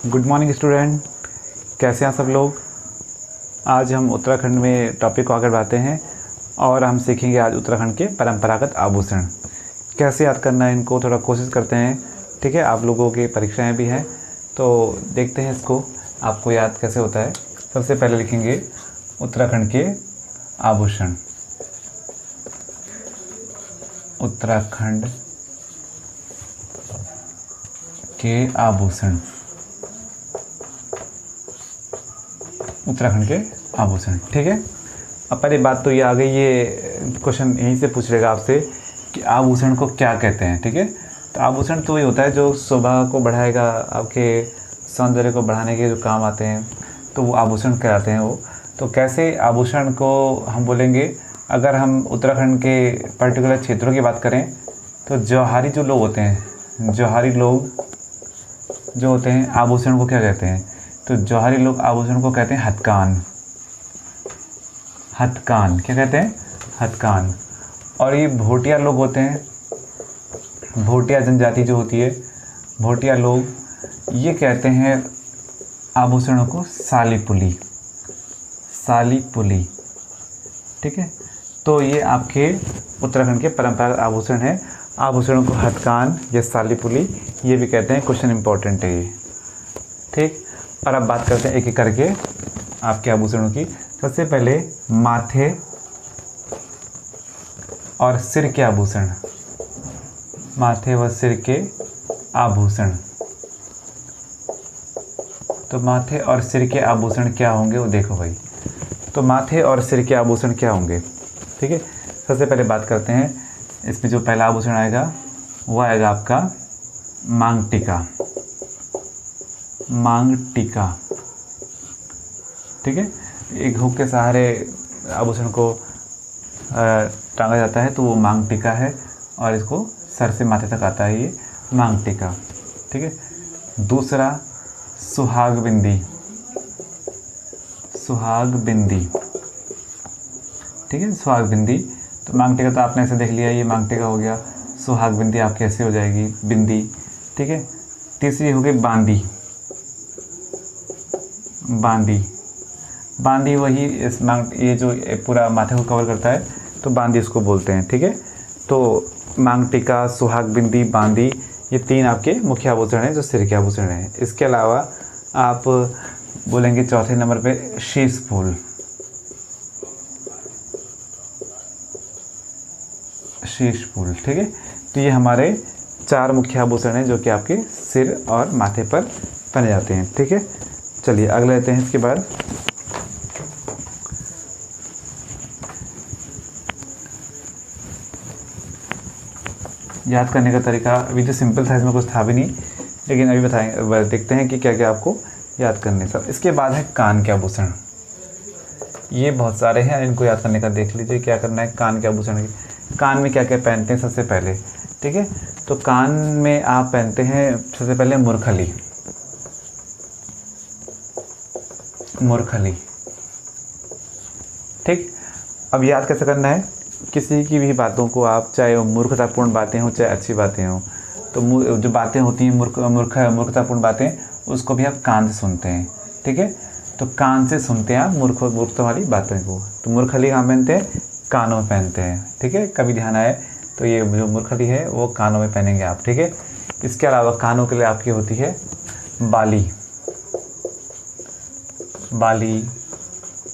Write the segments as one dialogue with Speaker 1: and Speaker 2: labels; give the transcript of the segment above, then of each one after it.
Speaker 1: Good morning student, कैसे हैं सब लोग। आज हम उत्तराखंड में टॉपिक को आगे बढ़ाते हैं और हम सीखेंगे आज उत्तराखंड के परंपरागत आभूषण कैसे याद करना है। इनको थोड़ा कोशिश करते हैं, ठीक है। आप लोगों की परीक्षाएं भी हैं तो देखते हैं इसको आपको याद कैसे होता है। सबसे पहले लिखेंगे उत्तराखंड के आभूषण। उत्तराखंड के आभूषण, उत्तराखंड के आभूषण, ठीक है। अब पहली बात तो ये आ गई, ये क्वेश्चन यहीं से पूछ लेगा आपसे कि आभूषण को क्या कहते हैं, ठीक है। तो आभूषण तो ये होता है जो शोभा को बढ़ाएगा, आपके सौंदर्य को बढ़ाने के जो काम आते हैं, तो वो आभूषण कहलाते हैं वो। तो कैसे आभूषण को हम बोलेंगे, अगर हम उत्तराखंड के पर्टिकुलर क्षेत्रों की बात करें तो जौहारी जो लोग होते हैं, जौहारी लोग जो होते हैं आभूषण को क्या कहते हैं, तो जौहरी लोग आभूषण को कहते हैं हथकान। हथकान क्या कहते हैं, हथकान। और ये भोटिया लोग होते हैं, भोटिया जनजाति जो होती है, भोटिया लोग, ये कहते हैं आभूषणों को सालीपुली, सालीपुली, ठीक है। तो ये आपके उत्तराखंड के परंपरागत आभूषण हैं। आभूषणों को हथकान या सालीपुली ये भी कहते हैं। क्वेश्चन इंपॉर्टेंट है ये, ठीक। और अब बात करते हैं एक एक करके आपके आभूषणों की। सबसे पहले माथे और सिर के आभूषण, माथे व सिर के आभूषण। तो माथे और सिर के आभूषण क्या होंगे वो देखो भाई। तो माथे और सिर के आभूषण क्या होंगे, ठीक है। सबसे पहले बात करते हैं, इसमें जो पहला आभूषण आएगा वो आएगा आपका मांग टीका, मांग टीका, ठीक है। एक हुक के सहारे आभूषण को टांगा जाता है तो वो मांग टीका है, और इसको सर से माथे तक आता है ये मांग टीका, ठीक है। दूसरा सुहाग बिंदी, सुहाग बिंदी, ठीक है, सुहाग बिंदी। तो मांग टीका तो आपने ऐसे देख लिया, ये मांग टीका हो गया। सुहाग बिंदी आपकी ऐसे हो जाएगी बिंदी, ठीक है। तीसरी हो गई बांदी, बांदी, बांदी वही इस मांग, ये जो पूरा माथे को कवर करता है तो बांदी इसको बोलते हैं, ठीक है। तो मांग टीका, सुहाग बिंदी, बांदी, ये तीन आपके मुख्य आभूषण हैं जो सिर के आभूषण हैं। इसके अलावा आप बोलेंगे चौथे नंबर पे शीश फूल, शीश फूल, ठीक है। तो ये हमारे चार मुख्य आभूषण हैं जो कि आपके सिर और माथे पर पहने जाते हैं, ठीक है। चलिए अगले लेते हैं। इसके बाद याद करने का तरीका, अभी तो सिंपल था, इसमें कुछ था भी नहीं, लेकिन अभी बताएं, देखते हैं कि क्या क्या आपको याद करने सब। इसके बाद है कान के आभूषण। ये बहुत सारे हैं, इनको याद करने का देख लीजिए क्या करना है। कान के आभूषण, कान में क्या क्या पहनते हैं सबसे पहले, ठीक है। तो कान में आप पहनते हैं सबसे पहले मुरखली, मुरखली, ठीक। अब याद कैसे करना है, किसी की भी बातों को आप, चाहे वो मूर्खतापूर्ण बातें हों चाहे अच्छी बातें हों, तो जो बातें होती हैं मूर्खतापूर्ण बातें, उसको भी आप कान से सुनते हैं, ठीक है। तो कान से सुनते हैं आप मूर्खता वाली बातों को। तो मूर्खली कहाँ पहनते हैं, कानों में पहनते हैं, ठीक है। कभी ध्यान आए तो ये जो मूर्खली है वो कानों में पहनेंगे आप, ठीक है। इसके अलावा कानों के लिए आपकी होती है बाली, बाली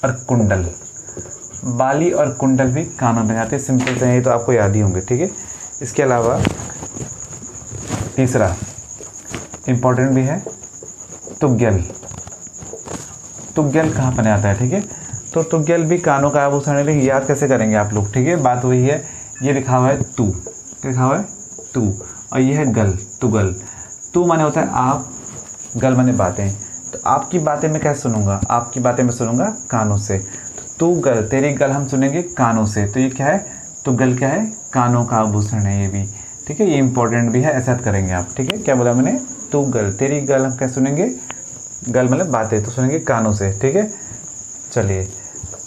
Speaker 1: और कुंडल। बाली और कुंडल भी कानों में आते हैं, सिंपल से ये तो आपको याद ही होंगे, ठीक है। इसके अलावा तीसरा इम्पोर्टेंट भी है तुग्गल। तुग्गल कहाँ पहना जाता है, ठीक है। तो तुग्गल भी कानों का आभूषण है, लेकिन याद कैसे करेंगे आप लोग, ठीक है। बात वही है, ये लिखा हुआ है तू, क्या लिखा हुआ है तू, और ये है गल, तुगल। तू माने होता है आप, गल माने बातें। तो आपकी बातें मैं कैसे सुनूंगा, आपकी बातें मैं सुनूंगा कानों से। तो तू गल, तेरी गल हम सुनेंगे कानों से। तो ये क्या है, तुगल क्या है, कानों का आभूषण है ये भी, ठीक है। ये इंपॉर्टेंट भी है, ऐसा करेंगे आप, ठीक है। क्या बोला मैंने, तू गल, तेरी गल हम कैसे सुनेंगे, गल मतलब बातें, तो सुनेंगे कानों से, ठीक है। चलिए,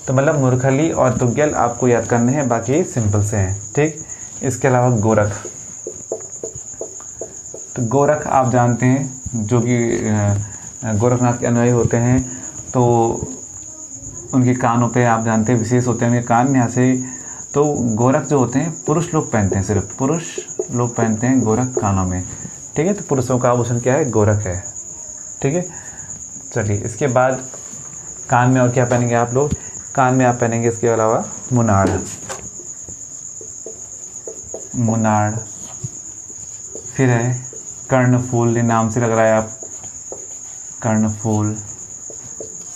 Speaker 1: तो मतलब मुरखली और तुग्गल आपको याद करने हैं, बाकी सिंपल से हैं, ठीक। इसके अलावा गोरख, तो गोरख आप जानते हैं जो कि गोरखनाथ के अनुयायी होते हैं तो उनके कानों पे आप जानते हैं विशेष होते हैं उनके कान यहाँ से। तो गोरख जो होते हैं पुरुष लोग पहनते हैं, सिर्फ पुरुष लोग पहनते हैं गोरख कानों में, ठीक है। तो पुरुषों का आभूषण क्या है? गोरख है, ठीक है। चलिए इसके बाद कान में और क्या पहनेंगे आप लोग? कान में आप पहनेंगे इसके अलावा मुनाड़। मुनाड़, फिर है कर्णफूल, ये नाम से लग रहा है आप, कर्णफूल।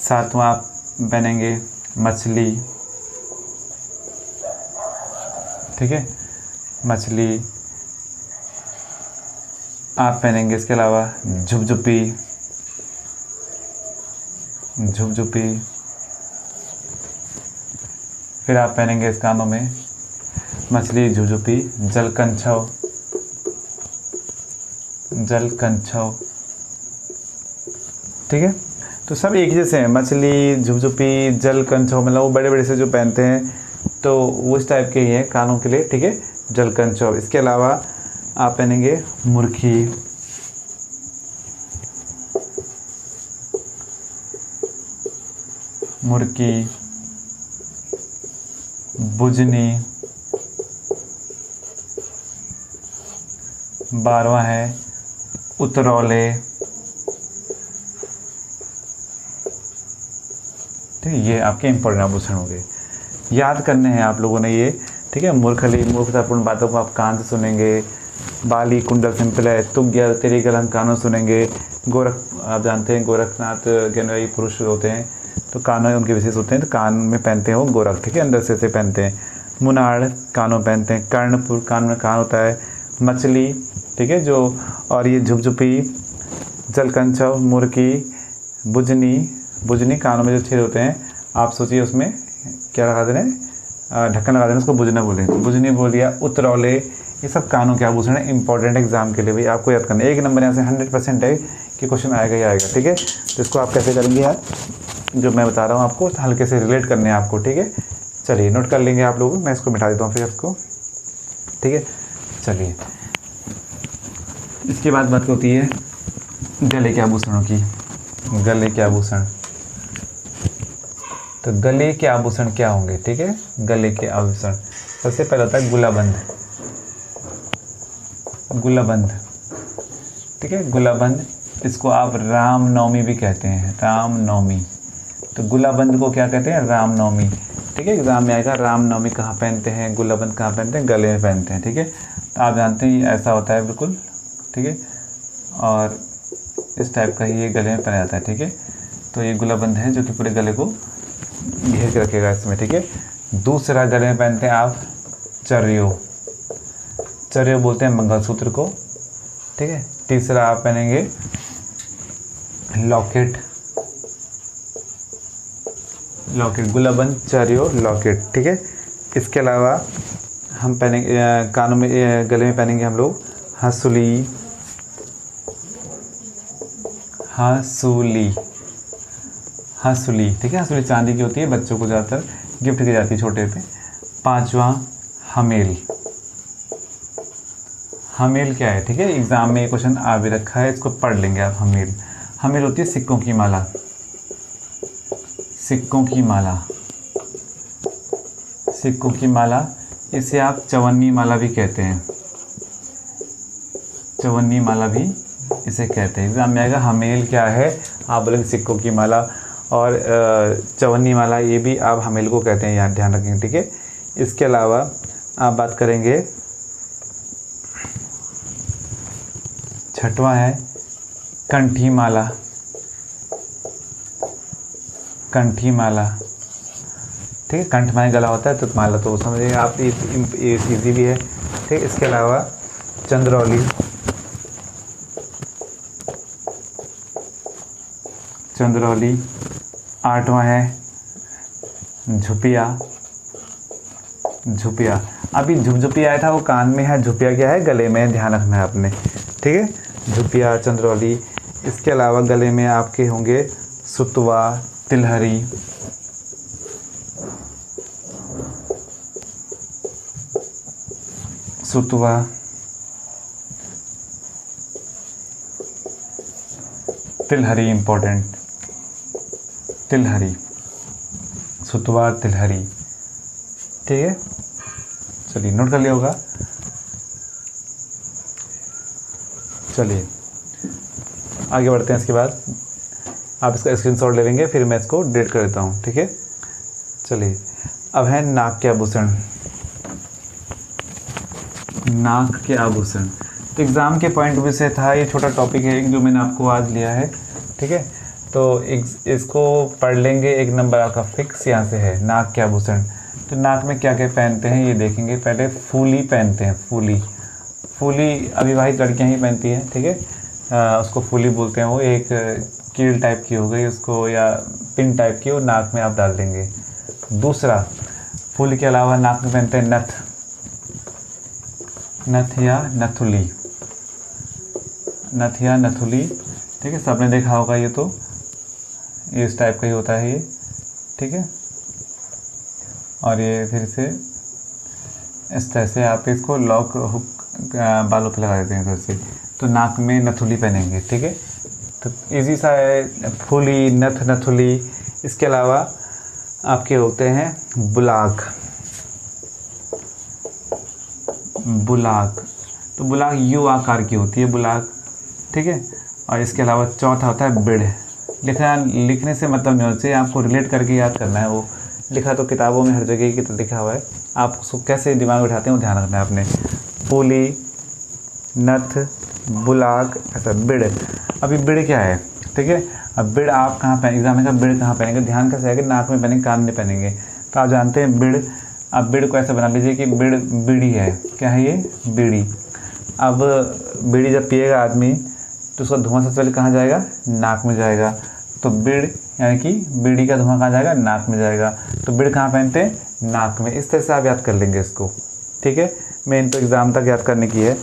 Speaker 1: सातवां आप पहनेंगे मछली, ठीक है, मछली। आप पहनेंगे इसके अलावा झुपझुपी, झुपझुपी। फिर आप पहनेंगे इस कानों में मछली, झुपझुपी, जलकंछव, जलकंछव, ठीक है। तो सब एक जैसे हैं, मछली, झुपझुपी, जलकंछव, मतलब वो बड़े बड़े से जो पहनते हैं तो वो इस टाइप के ही हैं कानों के लिए, ठीक है, जलकंछव। इसके अलावा आप पहनेंगे मुर्खी, मुर्की, बुजनी। 12वां है उतरौले, ठीक है। ये आपके इंपॉर्टेंट आभूषण हो गए, याद करने हैं आप लोगों ने ये, ठीक है। मूर्खली, मूर्खतापूर्ण बातों को आप कान से सुनेंगे। बाली, कुंडल सिंपल है। तुग्य, तेरी गलम कानों सुनेंगे। गोरख, आप जानते हैं गोरखनाथ के अनुयायी पुरुष होते हैं तो कानों उनके विशेष होते हैं तो कान में पहनते हैं वो गोरख, ठीक है, अंदर से पहनते हैं। मुनाड़ कानों पहनते हैं। कर्णपुर, कान में कान होता है। मछली, ठीक है, जो, और ये झुपझुपी, जलकंछव, मुर्की, बुजनी। बुजनी कानों में जो छेद होते हैं, आप सोचिए उसमें क्या लगा देना, ढक्कन लगा देना, उसको बुजना बोले, तो बुजनी बोल दिया। उतरौले, ये सब कानों के आभूषण है, इंपॉर्टेंट एग्जाम के लिए भाई आपको याद करना है। 1 नंबर यहाँ से 100% है कि क्वेश्चन आएगा ही आएगा, ठीक है। तो इसको आप कैसे करेंगे यार, जो मैं बता रहा हूँ आपको हल्के से रिलेट करने हैं आपको, ठीक है। चलिए नोट कर लेंगे आप लोग, मैं इसको मिटा देता हूँ फिर इसको, ठीक है। चलिए इसके बाद बात होती है गले के आभूषणों की। गले के आभूषण, तो गले के आभूषण क्या होंगे, ठीक है। गले के आभूषण सबसे पहले होता है गुलाबंद, गुलाबंद, ठीक है, गुलाबंद। इसको आप रामनवमी भी कहते हैं, रामनवमी। तो गुलाबंद को क्या कहते हैं? रामनवमी, ठीक है। एग्जाम में आएगा रामनवमी कहाँ पहनते हैं, गुलाबंद कहाँ पहनते हैं? गले में पहनते हैं, ठीक है। तो आप जानते हैं ये ऐसा होता है बिल्कुल, ठीक है, और इस टाइप का ही ये गले में पहना जाता है, ठीक है। तो ये गुलाबंद है जो कि पूरे गले को घेर के रखेगा इसमें, ठीक है। दूसरा गले में पहनते हैं आप चर्यो, चर्यो बोलते हैं मंगलसूत्र को, ठीक है। तीसरा आप पहनेंगे लॉकेट, लॉकेट, गुलाबंद, चर्यो, लॉकेट, ठीक है। इसके अलावा हम पहनेंगे कानों में, गले में पहनेंगे हम लोग हंसुली, हंसुली, हंसुली, ठीक है। हंसुली चांदी की होती है, बच्चों को ज़्यादातर गिफ्ट की जाती है छोटे पे। 5वां हमेल, हमेल क्या है, ठीक है, एग्जाम में ये क्वेश्चन आ भी रखा है, इसको पढ़ लेंगे आप। हमेल, हमेल होती है सिक्कों की माला, सिक्कों की माला, सिक्कों की माला। इसे आप चवन्नी माला भी कहते हैं, चवन्नी माला भी इसे कहते हैं। एग्जाम में आएगा हमेल क्या है, आप बोलेंगे सिक्कों की माला, और चवन्नी माला ये भी आप हमेल को कहते हैं, यहाँ ध्यान रखेंगे, ठीक है। इसके अलावा आप बात करेंगे, 6वां है कंठी माला, कंठी माला, ठीक है। कंठ माने गला होता है, तो माला तो समझिए आप, ये इजी भी है, ठीक है। इसके अलावा चंद्रौली, चंद्रौली। 8वां है झुपिया, झुपिया। अभी झुपझुपी आया था वो कान में है, झुपिया क्या है, गले में है, ध्यान रखना है आपने, ठीक है। झुपिया, चंद्रौली। इसके अलावा गले में आपके होंगे सुतवा, तिलहरी, सुतवा, तिलहरी इम्पोर्टेंट, तिलहरी, सुतवा तिलहरी, ठीक है। चलिए नोट कर लिया होगा। चलिए आगे बढ़ते हैं। इसके बाद आप इसका स्क्रीनशॉट ले लेंगे, फिर मैं इसको डिलीट कर देता हूँ, ठीक है। चलिए अब है नाक के आभूषण। नाक के आभूषण तो एग्ज़ाम के पॉइंट ऑफ व्यू से था, ये छोटा टॉपिक है जो मैंने आपको आज लिया है, ठीक है। तो इसको पढ़ लेंगे, एक नंबर आपका फिक्स यहाँ से है। नाक के आभूषण, तो नाक में क्या क्या पहनते हैं ये देखेंगे। पहले फूली पहनते हैं, फूली, फूली अविवाहित लड़कियाँ ही पहनती हैं, ठीक है। उसको फूली बोलते हैं। वो एक कील टाइप की हो गई उसको, या पिन टाइप की, वो नाक में आप डाल देंगे। दूसरा, फूली के अलावा नाक में पहनते हैं नथ, नथ या नथुली, नथ या नथुली, ठीक है। सबने देखा होगा ये, तो इस टाइप का ही होता है ये, ठीक है। और ये फिर से इस तरह से आप इसको लॉक हुक बालों पे लगा देते हैं इधर से, तो नाक में नथुली पहनेंगे, ठीक है। तो इजी सा है, फूली, नथ, नथुली। इसके अलावा आपके होते हैं बुलाक, बुलाक, तो बुलाक यू आकार की होती है बुलाक, ठीक है। और इसके अलावा चौथा होता है बिड़। लिखने से मतलब नहीं होना चाहिए, आपको रिलेट करके याद करना है। वो लिखा तो किताबों में हर जगह की तो लिखा हुआ है, आप उसको कैसे दिमाग में उठाते हैं वो ध्यान रखना है आपने। फूली, नथ, बुलाक, ऐसा बिड़। अभी बिड़ क्या है, ठीक है। अब बिड़ आप कहाँ पहने, एग्जाम में बिड़ कहाँ पहनेंगे, ध्यान कैसे आएगा, नाक में पहनेंगे, कान में पहनेंगे। तो आप जानते हैं बिड़। अब बिड़ को ऐसे बना लीजिए कि बिड़ बीड़ी है, क्या है ये, बीड़ी। अब बीड़ी जब पिएगा आदमी तो उसका धुआं सबसे पहले कहाँ जाएगा, नाक में जाएगा। तो बिड़ यानी कि बीड़ी का धुआं कहाँ जाएगा, नाक में जाएगा। तो बिड़ कहाँ पहनते हैं, नाक में। इस तरह से आप याद कर लेंगे इसको, ठीक है। मेन तो एग्ज़ाम तक याद करने की है,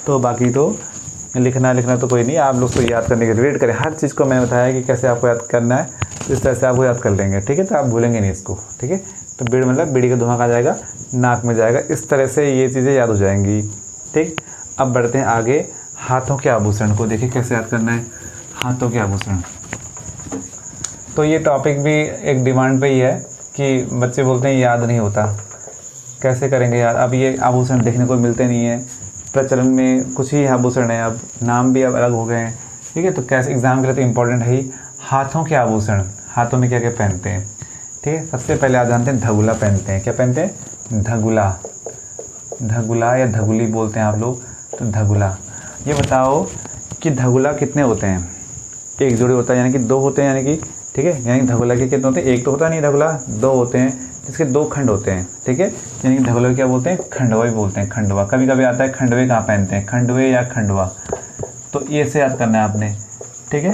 Speaker 1: तो बाकी तो लिखना तो कोई नहीं, आप लोग तो याद करने के रिलेट करें। हर चीज़ को मैंने बताया कि कैसे आपको याद करना है, इस तरह से आपको याद कर लेंगे, ठीक है। तो आप भूलेंगे नहीं इसको, ठीक है। तो बीड़ मतलब बीड़ी का धुआं कहाँ जाएगा, नाक में जाएगा। इस तरह से ये चीज़ें याद हो जाएंगी, ठीक। अब बढ़ते हैं आगे, हाथों के आभूषण को देखिए कैसे याद करना है। हाथों के आभूषण, तो ये टॉपिक भी एक डिमांड पे ही है कि बच्चे बोलते हैं याद नहीं होता, कैसे करेंगे याद। अब ये आभूषण देखने को मिलते नहीं है, प्रचलन में कुछ ही आभूषण है, अब नाम भी अब अलग हो गए हैं, ठीक है। तो कैसे एग्ज़ाम के लिए तो इम्पोर्टेंट है ही हाथों के आभूषण। हाथों में क्या क्या पहनते हैं, ठीक है। सबसे पहले आप जानते हैं धगुला पहनते हैं। क्या पहनते हैं, धगुला, धगुला या धगुली बोलते हैं आप लोग, तो धगुला। ये बताओ कि धगुला कितने होते हैं, एक जोड़ी होता है यानी कि दो होते हैं, यानी कि ठीक है। यानी धगुला के कितने होते हैं, एक तो होता नहीं धगुला, दो होते हैं, जिसके दो खंड होते हैं, ठीक है। यानी कि धगुला क्या बोलते हैं, खंडवा भी बोलते हैं, खंडवा। कभी कभी आता है खंडवे कहाँ पहनते हैं, खंडवे या खंडवा, तो ये से याद करना है आपने, ठीक है।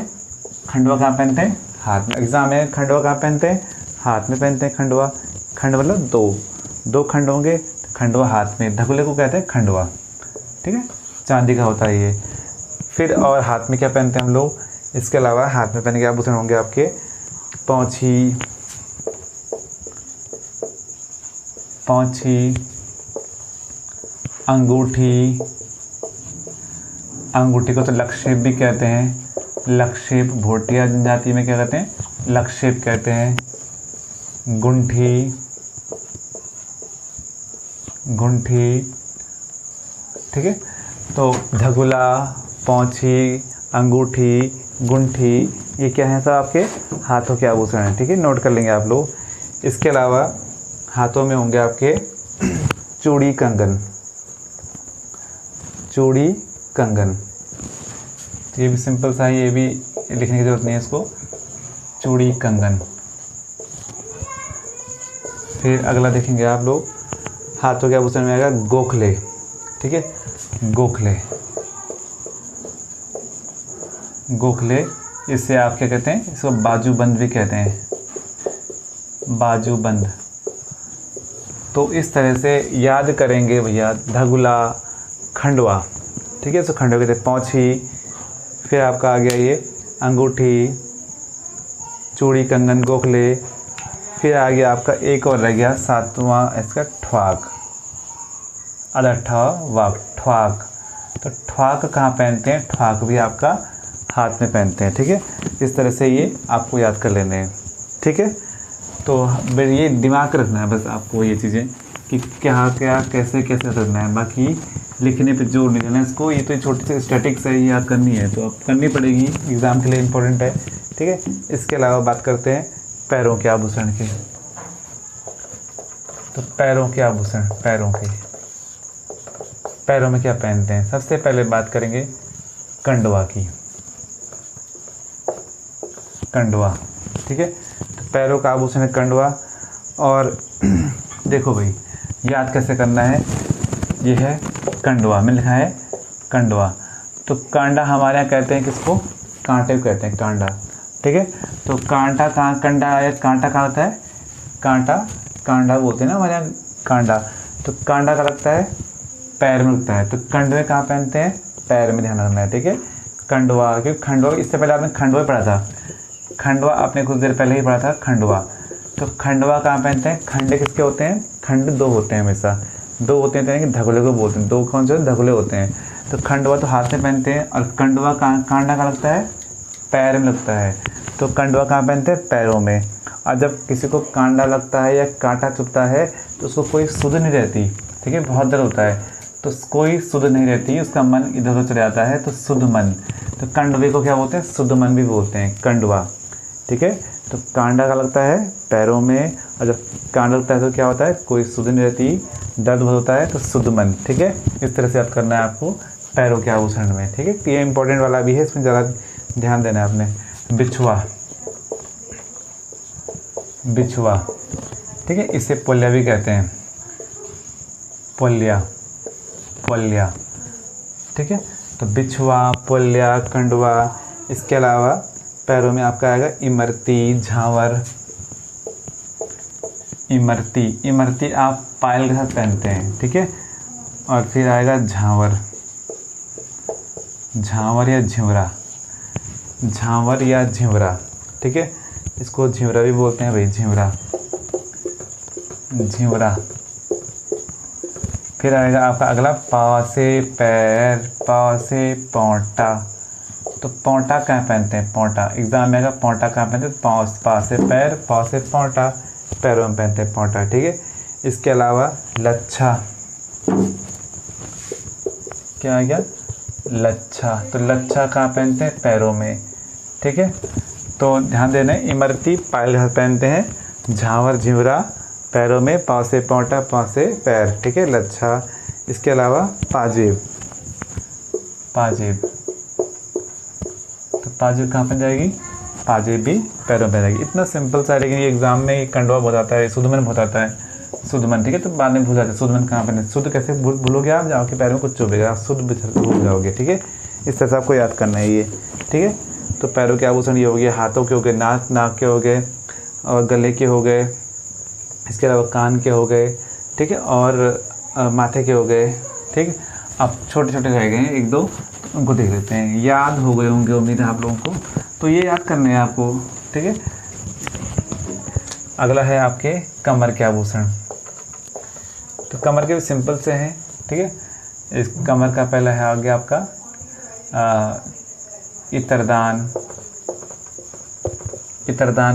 Speaker 1: खंडवा कहाँ पहनते हैं, हाथ में। एग्जाम में खंडवा कहाँ पहनते हैं, हाथ में पहनते हैं खंडवा। खंड मतलब दो खंड होंगे, खंडवा हाथ में, धगुले को कहते हैं खंडवा, ठीक है। चांदी का होता है ये। फिर और हाथ में क्या पहनते हैं हम लोग, इसके अलावा हाथ में पहने के आभूषण होंगे आपके पौंछी, पौंछी, अंगूठी, अंगूठी को तो लक्षेप भी कहते हैं, लक्षेप। भोटिया जनजाति में क्या कहते हैं, लक्षेप कहते हैं। गुंठी, गुंठी, ठीक है। तो धगुला, पौंछी, अंगूठी, गुंठी, ये क्या है सब आपके हाथों के आभूषण हैं, ठीक है। नोट कर लेंगे आप लोग। इसके अलावा हाथों में होंगे आपके चूड़ी, कंगन, चूड़ी, कंगन। ये भी सिंपल सा है, ये भी लिखने की जरूरत नहीं है इसको, चूड़ी, कंगन। फिर अगला देखेंगे आप लोग, हाथों के आभूषण में आएगा गोखले, ठीक है। गोखले, गोखले, इससे आप क्या कहते हैं, इसको बाजूबंद भी कहते हैं, बाजूबंद। तो इस तरह से याद करेंगे भैया, धगुला, खंडवा, ठीक है। तो खंडवा कहते हैं पौंछी। फिर आपका आ गया ये अंगूठी, चूड़ी, कंगन, गोखले। फिर आ गया आपका एक और रह गया सातवां, इसका ठवाक, अदर ठवाक, ठवाक। तो ठवाक कहाँ पहनते हैं, ठवाक भी आपका हाथ में पहनते हैं। ठीक है, इस तरह से ये आपको याद कर लेने हैं। ठीक है, तो ये दिमाग रखना है बस आपको ये चीज़ें कि क्या क्या कैसे कैसे करना है, बाकी लिखने पे जोर नहीं देना इसको। ये तो छोटी सी स्टैटिक्स है, ये याद करनी है तो अब करनी पड़ेगी, एग्ज़ाम के लिए इम्पोर्टेंट है। ठीक है, इसके अलावा बात करते हैं पैरों के आभूषण की। तो पैरों के आभूषण, पैरों में क्या पहनते हैं? सबसे पहले बात करेंगे कंडवा की। कंडवा, ठीक है, तो पैरों का आभूषण है कंडवा। और देखो भाई याद कैसे करना है, ये है कंडवा में लिखा है कंडवा। तो कांडा हमारे यहाँ कहते हैं किसको? कांटे को कहते हैं कांडा। ठीक है, तो कांटा कहाँ, कंडा या कांटा कहाँ होता है? कांडा बोलते हैं ना हमारे यहाँ कांडा। तो कांडा का लगता है पैर में लगता है, तो कंडवे कहाँ पहनते हैं? पैर में, ध्यान रखना है। ठीक है, कंडवा, क्योंकि खंडवा इससे पहले आपने खंडवा पढ़ा था, खंडवा आपने कुछ देर पहले ही पढ़ा था खंडवा। तो खंडवा कहाँ पहनते हैं? खंडे किसके होते हैं? खंड दो होते हैं, हमेशा दो होते हैं, तो यानी कि धगुले को बोलते हैं। दो कौन से? धगुले होते हैं। तो खंडवा तो हाथ में पहनते हैं, और कंडवा कांडा कहाँ लगता है? पैर में लगता है। तो कंडवा कहाँ पहनते हैं? पैरों में। और जब किसी को कांडा लगता है या कांटा चुभता है तो उसको कोई सुध नहीं रहती। ठीक है, बहुत दर्द होता है, तो कोई सुध नहीं रहती, उसका मन इधर उधर चला जाता है, तो सुध मन। तो कंडवे को क्या बोलते हैं? सुध मन भी बोलते हैं, कंडवा। ठीक है, तो कांडा का लगता है पैरों में, और जब कांडा लगता है तो क्या होता है? कोई सुध नहीं रहती, दर्द बहुत होता है, तो सुध मन। ठीक है, इस तरह से याद करना है आपको पैरों के आभूषण में। ठीक है, ये इंपॉर्टेंट वाला भी है, इसमें ज़रा ध्यान देना है आपने। बिछुआ, बिछुआ, ठीक है, इसे पोल्या भी कहते हैं, पोल्या। ठीक है, तो बिछुआ, पोल्या, कंडवा। इसके अलावा पैरों में आपका आएगा इमरती, झांवर। इमरती आप पायल के साथ पहनते हैं। ठीक है, और फिर आएगा झांवर या झिंवरा। ठीक है, इसको झिंवरा भी बोलते हैं भाई, झिंवरा। फिर आएगा आपका अगला पाँव से पैर, पाँव से पौंटा। तो पौंटा कहाँ पहनते हैं? पौंटा एग्जाम में आएगा, पौंटा कहाँ पहनते हैं? पाँव से पैर, पाँव से पौंटा, पैरों में पहनते हैं पौंटा। ठीक है, इसके अलावा लच्छा, क्या आ गया? लच्छा। तो लच्छा कहाँ पहनते हैं? पैरों में। ठीक है, तो ध्यान देना, इमरती पायल पहनते हैं, झांवर झिंवरा पैरों में, पाँव से पौंटा, पाँव से पैर। ठीक है, लच्छा। इसके अलावा पाजेब, तो पाजेब कहाँ पहन जाएगी? पाजेब भी पैरों में जाएगी। इतना सिंपल सा है, लेकिन ये एग्जाम में कंडवा बहुत आता है, सुधमन बहुत आता है, सुधमन। ठीक है, तो बाद में भूल जाते हैं सुधमन कहाँ पहने। शुद्ध कैसे भूलोगे आप? जाओ के पैरों में कुछ चुभेगा, आप शुद्ध भूल जाओगे। ठीक है, इस तरह से आपको याद करना है ये। ठीक है, तो पैरों के आभूषण ये हो गए, हाथों के हो गए, नाक के हो गए, और गले के हो गए, इसके अलावा कान के हो गए। ठीक है, और माथे के हो गए। ठीक है, अब छोटे छोटे रह गए हैं एक दो, तो उनको देख लेते हैं। याद हो गए होंगे उम्मीद है आप लोगों को, तो ये याद करने हैं आपको। ठीक है, अगला है आपके कमर के आभूषण। तो कमर के भी सिंपल से हैं। ठीक है, इस कमर का पहला है आगे आपका इत्रदान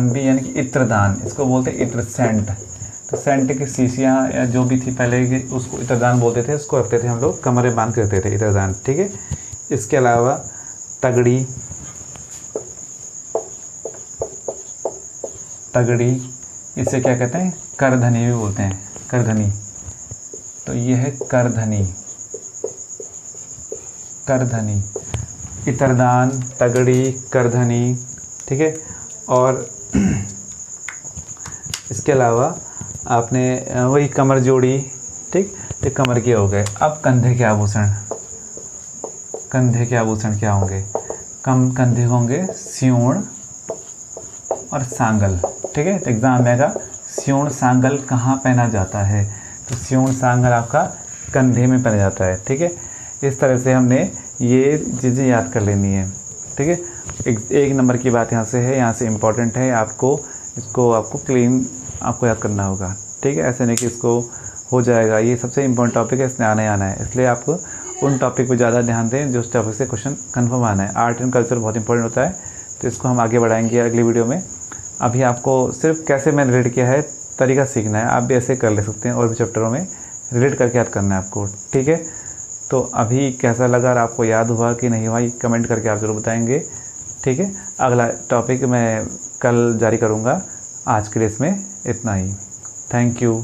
Speaker 1: भी, यानी कि इत्रदान, इसको बोलते हैं इत्र, सेंट। तो सेंट की शीशियाँ या जो भी थी पहले उसको इत्रदान बोलते थे, उसको रखते थे हम लोग, कमर में बांध के रखते थे, इत्रदान। ठीक है, इसके अलावा तगड़ी, इसे क्या कहते हैं? करधनी भी बोलते हैं, करधनी। तो ये है करधनी, इत्रदान, तगड़ी, करधनी। ठीक है, और इसके अलावा आपने वही कमर जोड़ी। ठीक, ये कमर के हो गए। अब कंधे के आभूषण, क्या होंगे? कंधे होंगे स्यूण और सांगल। ठीक है, तो एग्जाम में आएगा स्यूण सांगल कहाँ पहना जाता है? तो स्यूण सांगल आपका कंधे में पहना जाता है। ठीक है, इस तरह से हमने ये चीज़ें याद कर लेनी है। ठीक है, एक नंबर की बात यहाँ से है, यहाँ से इम्पोर्टेंट है, आपको आपको क्लीन आपको याद करना होगा। ठीक है, ऐसे नहीं कि इसको हो जाएगा, ये सबसे इम्पोर्टेंट टॉपिक है, इसमें आना है, इसलिए आपको उन टॉपिक पे ज़्यादा ध्यान दें जो उस टॉपिक से क्वेश्चन कन्फर्म आना है। आर्ट एंड कल्चर बहुत इंपॉर्टेंट होता है, तो इसको हम आगे बढ़ाएंगे अगली वीडियो में। अभी आपको सिर्फ कैसे मैंने रिलेट किया है तरीका सीखना है, आप भी ऐसे कर ले सकते हैं और भी चैप्टरों में रिलेट करके याद करना है आपको, ठीक है। तो अभी कैसा लगा और आपको याद हुआ कि नहीं हुआ, कमेंट करके आप ज़रूर बताएंगे, ठीक है। अगला टॉपिक मैं कल जारी करूँगा, आज के लिए इसमें इतना ही। Thank you.